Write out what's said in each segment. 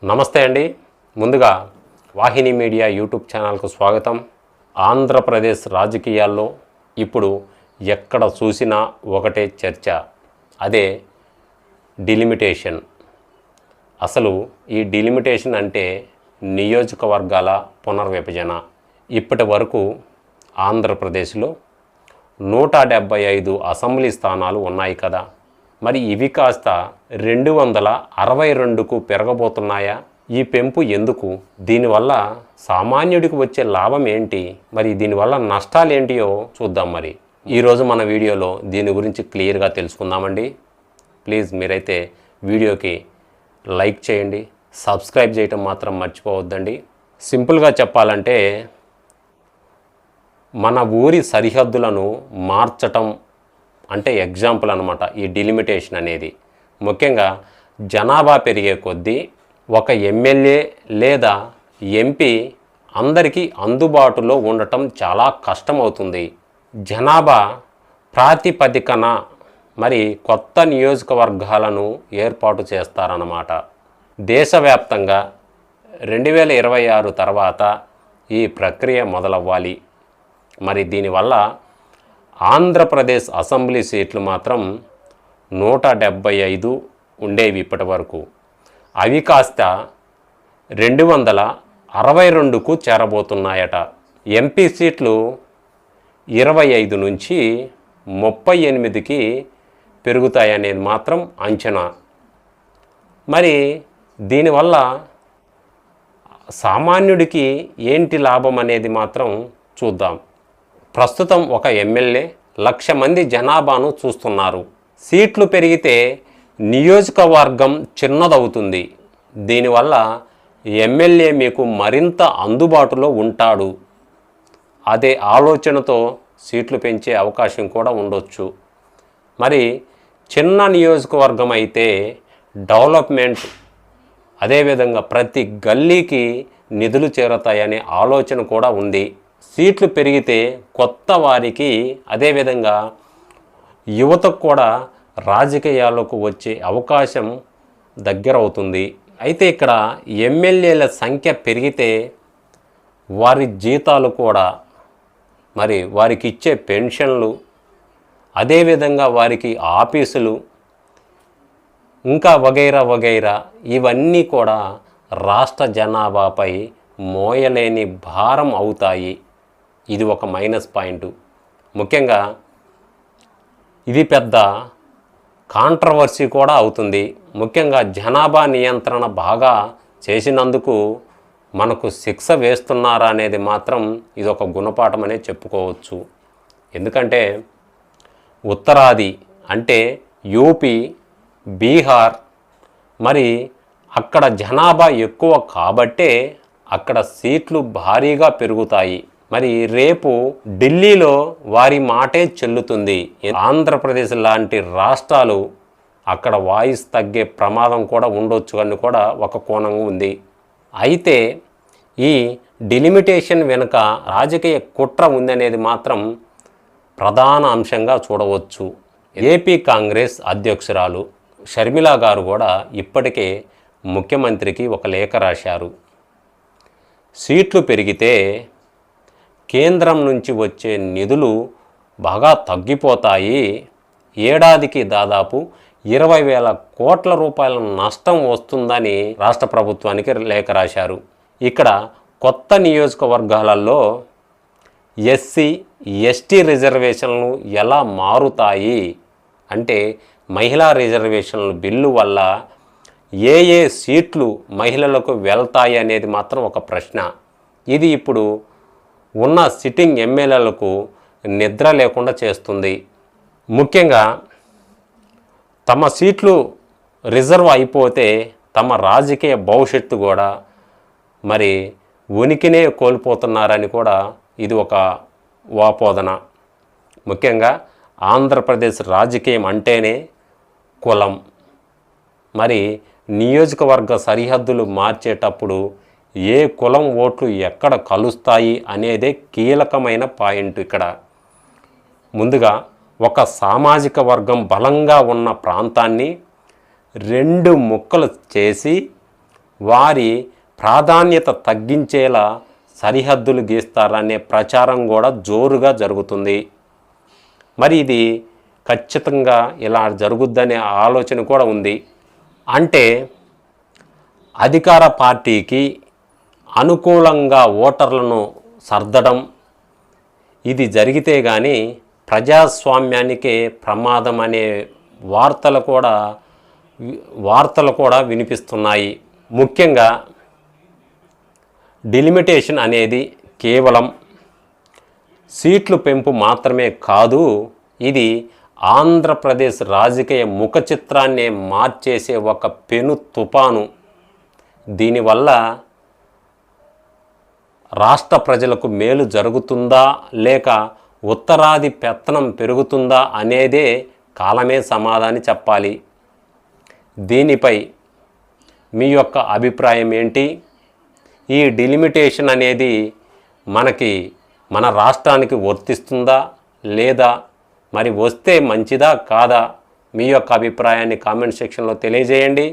నమస్తే అండి. ముందుగా వాహిని మీడియా యూట్యూబ్ ఛానల్కు స్వాగతం. ఆంధ్రప్రదేశ్ రాజకీయాల్లో ఇప్పుడు ఎక్కడ చూసినా ఒకటే చర్చ, అదే డిలిమిటేషన్. అసలు ఈ డిలిమిటేషన్ అంటే నియోజకవర్గాల పునర్విభజన. ఇప్పటి వరకు ఆంధ్రప్రదేశ్లో 175 అసెంబ్లీ స్థానాలు ఉన్నాయి కదా, మరి ఇవి కాస్త 262కు పెరగబోతున్నాయా? ఈ పెంపు ఎందుకు? దీనివల్ల సామాన్యుడికి వచ్చే లాభం ఏంటి? మరి దీనివల్ల నష్టాలు ఏంటియో చూద్దాం. మరి ఈరోజు మన వీడియోలో దీని గురించి క్లియర్గా తెలుసుకుందామండి. ప్లీజ్ మీరైతే వీడియోకి లైక్ చేయండి, సబ్స్క్రైబ్ చేయటం మాత్రం మర్చిపోవద్దండి. సింపుల్గా చెప్పాలంటే మన ఊరి సరిహద్దులను మార్చటం అంటే ఎగ్జాంపుల్ అనమాట ఈ డిలిమిటేషన్ అనేది. ముఖ్యంగా జనాభా పెరిగే కొద్దీ ఒక ఎమ్మెల్యే లేదా ఎంపీ అందరికీ అందుబాటులో ఉండటం చాలా కష్టమవుతుంది. జనాభా ప్రాతిపదికన మరి కొత్త నియోజకవర్గాలను ఏర్పాటు చేస్తారన్నమాట. దేశవ్యాప్తంగా 2026 తర్వాత ఈ ప్రక్రియ మొదలవ్వాలి. మరి దీనివల్ల ఆంధ్రప్రదేశ్ అసెంబ్లీ సీట్లు మాత్రం 175 ఉండేవి ఇప్పటి వరకు. అవి కాస్త 262కు చేరబోతున్నాయట. ఎంపీ సీట్లు 25 నుంచి 38కి పెరుగుతాయనేది మాత్రం అంచనా. మరి దీనివల్ల సామాన్యుడికి ఏంటి లాభం అనేది మాత్రం చూద్దాం. ప్రస్తుతం ఒక ఎమ్మెల్యే 1,00,000 మంది జనాభాను చూస్తున్నారు. సీట్లు పెరిగితే నియోజకవర్గం చిన్నదవుతుంది. దీనివల్ల ఎమ్మెల్యే మీకు మరింత అందుబాటులో ఉంటాడు. అదే ఆలోచనతో సీట్లు పెంచే అవకాశం కూడా ఉండొచ్చు. మరి చిన్న నియోజకవర్గం అయితే డెవలప్మెంట్, అదేవిధంగా ప్రతి గల్లీకి నిధులు చేరతాయనే ఆలోచన కూడా ఉంది. సీట్లు పెరిగితే కొత్త వారికి, అదేవిధంగా యువతకు కూడా రాజకీయాలకు వచ్చే అవకాశం దగ్గరవుతుంది. అయితే ఇక్కడ ఎమ్మెల్యేల సంఖ్య పెరిగితే వారి జీతాలు కూడా, మరి వారికి ఇచ్చే పెన్షన్లు, అదేవిధంగా వారికి ఆఫీసులు, ఇంకా వగైరా ఇవన్నీ కూడా రాష్ట్ర జనాభాపై మోయలేని భారం అవుతాయి. ఇది ఒక మైనస్ పాయింట్. ముఖ్యంగా ఇది పెద్ద కాంట్రవర్సీ కూడా అవుతుంది. ముఖ్యంగా జనాభా నియంత్రణ బాగా చేసినందుకు మనకు శిక్ష వేస్తున్నారా అనేది మాత్రం ఇది ఒక గుణపాఠం అనే చెప్పుకోవచ్చు. ఎందుకంటే ఉత్తరాది అంటే యూపీ, బీహార్, మరి అక్కడ జనాభా ఎక్కువ కాబట్టే అక్కడ సీట్లు భారీగా పెరుగుతాయి. మరి రేపు ఢిల్లీలో వారి మాటే చెల్లుతుంది. ఆంధ్రప్రదేశ్ లాంటి రాష్ట్రాలు అక్కడ వాయిస్ తగ్గే ప్రమాదం కూడా ఉండొచ్చు అని కూడా ఒక కోణం ఉంది. అయితే ఈ డిలిమిటేషన్ వెనుక రాజకీయ కుట్ర ఉందనేది మాత్రం ప్రధాన అంశంగా చూడవచ్చు. ఏపీ కాంగ్రెస్ అధ్యక్షురాలు షర్మిల గారు కూడా ఇప్పటికే ముఖ్యమంత్రికి ఒక లేఖ రాశారు. సీట్లు పెరిగితే కేంద్రం నుంచి వచ్చే నిధులు బాగా తగ్గిపోతాయి. ఏడాదికి దాదాపు 20,000 కోట్ల రూపాయల నష్టం వస్తుందని రాష్ట్ర ప్రభుత్వానికి లేఖ రాశారు. ఇక్కడ కొత్త నియోజకవర్గాలలో ఎస్సీ, ఎస్టీ రిజర్వేషన్లు ఎలా మారుతాయి అంటే మహిళా రిజర్వేషన్ల బిల్లు వల్ల ఏ సీట్లు మహిళలకు వెళ్తాయి అనేది మాత్రం ఒక ప్రశ్న. ఇది ఇప్పుడు ఉన్న సిట్టింగ్ ఎమ్మెల్యేలకు నిద్ర లేకుండా చేస్తుంది. ముఖ్యంగా తమ సీట్లు రిజర్వ్ అయిపోతే తమ రాజకీయ భవిష్యత్తు కూడా మరి ఉనికినే కోల్పోతున్నారని కూడా ఇది ఒక వాపోదన. ముఖ్యంగా ఆంధ్రప్రదేశ్ రాజకీయం అంటేనే కులం. మరి నియోజకవర్గ సరిహద్దులు మార్చేటప్పుడు ఏ కులం ఓట్లు ఎక్కడ కలుస్తాయి అనేదే కీలకమైన పాయింట్. ఇక్కడ ముందుగా ఒక సామాజిక వర్గం బలంగా ఉన్న ప్రాంతాన్ని 2 ముక్కలు చేసి వారి ప్రాధాన్యత తగ్గించేలా సరిహద్దులు గీస్తారనే ప్రచారం కూడా జోరుగా జరుగుతుంది. మరి ఇది ఖచ్చితంగా ఇలా జరుగుద్దనే ఆలోచన కూడా ఉంది. అంటే అధికార పార్టీకి అనుకూలంగా ఓటర్లను సర్దడం, ఇది జరిగితే కానీ ప్రజాస్వామ్యానికే ప్రమాదం అనే వార్తలు కూడా వినిపిస్తున్నాయి. ముఖ్యంగా డిలిమిటేషన్ అనేది కేవలం సీట్లు పెంపు మాత్రమే కాదు, ఇది ఆంధ్రప్రదేశ్ రాజకీయ ముఖ చిత్రాన్నే మార్చేసే ఒక పెను తుపాను. దీనివల్ల రాష్ట్ర ప్రజలకు మేలు జరుగుతుందా లేక ఉత్తరాది పెత్తనం పెరుగుతుందా అనేదే కాలమే సమాధానం చెప్పాలి. దీనిపై మీ యొక్క అభిప్రాయం ఏంటి? ఈ డిలిమిటేషన్ అనేది మన రాష్ట్రానికి వర్తిస్తుందా లేదా, మరి వస్తే మంచిదా కాదా? మీ యొక్క అభిప్రాయాన్ని కామెంట్ సెక్షన్లో తెలియజేయండి.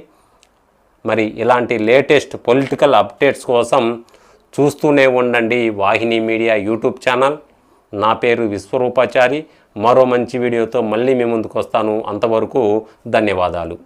మరి ఇలాంటి లేటెస్ట్ పొలిటికల్ అప్డేట్స్ కోసం చూస్తూనే ఉండండి వాహిని మీడియా యూట్యూబ్ ఛానల్. నా పేరు విశ్వరూపాచారి. మరో మంచి వీడియోతో మళ్ళీ మీ ముందుకు వస్తాను. అంతవరకు ధన్యవాదాలు.